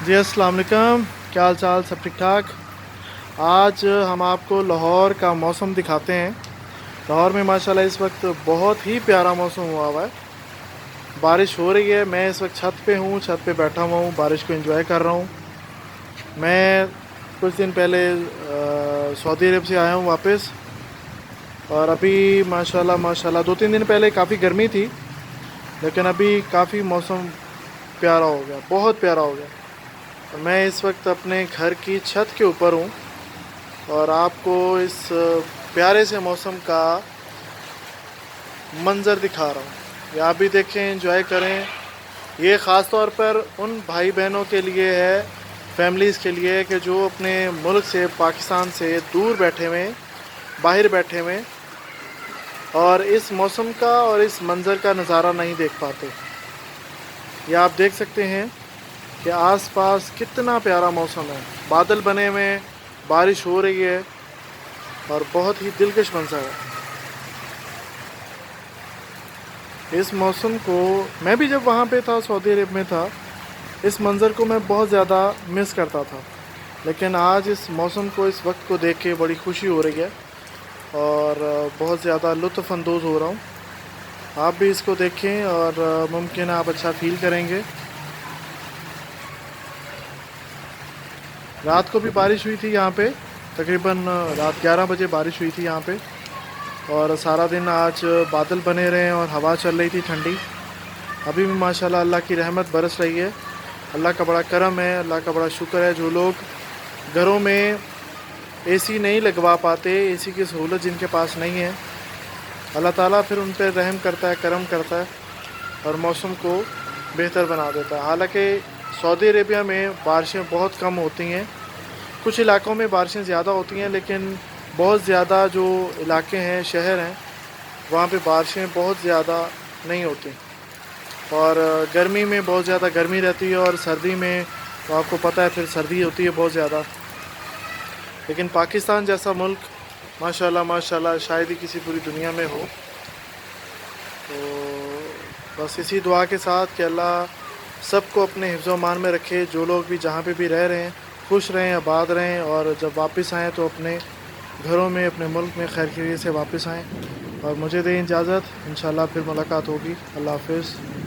जी अस्सलाम वालेकुम, क्या हाल चाल, सब ठीक ठाक। आज हम आपको लाहौर का मौसम दिखाते हैं। लाहौर में माशाल्लाह इस वक्त बहुत ही प्यारा मौसम हुआ हुआ है, बारिश हो रही है। मैं इस वक्त छत पे हूँ, छत पे बैठा हुआ हूँ, बारिश को एंजॉय कर रहा हूँ। मैं कुछ दिन पहले सऊदी अरब से आया हूँ वापस, और अभी माशाल्लाह माशाल्लाह 2-3 दिन पहले काफ़ी गर्मी थी, लेकिन अभी काफ़ी मौसम प्यारा हो गया, बहुत प्यारा हो गया। मैं इस वक्त अपने घर की छत के ऊपर हूँ और आपको इस प्यारे से मौसम का मंज़र दिखा रहा हूँ। ये आप भी देखें, एंजॉय करें। ये ख़ास तौर पर उन भाई बहनों के लिए है, फैमिलीज़ के लिए, कि जो अपने मुल्क से, पाकिस्तान से दूर बैठे हुए, बाहर बैठे हुए, और इस मौसम का और इस मंज़र का नज़ारा नहीं देख पाते। ये आप देख सकते हैं कि आसपास कितना प्यारा मौसम है, बादल बने हुए हैं, बारिश हो रही है और बहुत ही दिलकश मंज़र है। इस मौसम को मैं भी जब वहाँ पे था, सऊदी अरब में था, इस मंज़र को मैं बहुत ज़्यादा मिस करता था, लेकिन आज इस मौसम को, इस वक्त को देख के बड़ी खुशी हो रही है और बहुत ज़्यादा लुत्फ़ अंदोज़ हो रहा हूँ। आप भी इसको देखें और मुमकिन है आप अच्छा फ़ील करेंगे। रात को भी बारिश हुई थी यहाँ पे, तकरीबन रात 11 बजे बारिश हुई थी यहाँ पे, और सारा दिन आज बादल बने रहे और हवा चल रही थी ठंडी। अभी भी माशाल्लाह अल्लाह की रहमत बरस रही है। अल्लाह का बड़ा करम है, अल्लाह का बड़ा शुक्र है। जो लोग घरों में एसी नहीं लगवा पाते, एसी की सहूलत जिनके पास नहीं है, अल्लाह ताला फिर उन पर रहम करता है, करम करता है और मौसम को बेहतर बना देता है। हालांकि सऊदी अरेबिया में बारिशें बहुत कम होती हैं, कुछ इलाक़ों में बारिशें ज़्यादा होती हैं, लेकिन बहुत ज़्यादा जो इलाके हैं, शहर हैं, वहाँ पे बारिशें बहुत ज़्यादा नहीं होती। और गर्मी में बहुत ज़्यादा गर्मी रहती है, और सर्दी में तो आपको पता है फिर सर्दी होती है बहुत ज़्यादा। लेकिन पाकिस्तान जैसा मुल्क माशाल्लाह माशाल्लाह शायद ही किसी पूरी दुनिया में हो। तो बस इसी दुआ के साथ कि अल्लाह सबको अपने हिफ्ज़ अमान में रखे, जो लोग भी जहाँ पे भी रह रहे हैं खुश रहें, आबाद रहें, और जब वापस आएँ तो अपने घरों में, अपने मुल्क में खैर खैरियत से वापस आएँ। और मुझे दें इजाज़त, इंशाल्लाह फिर मुलाकात होगी। अल्लाह हाफ़िज़।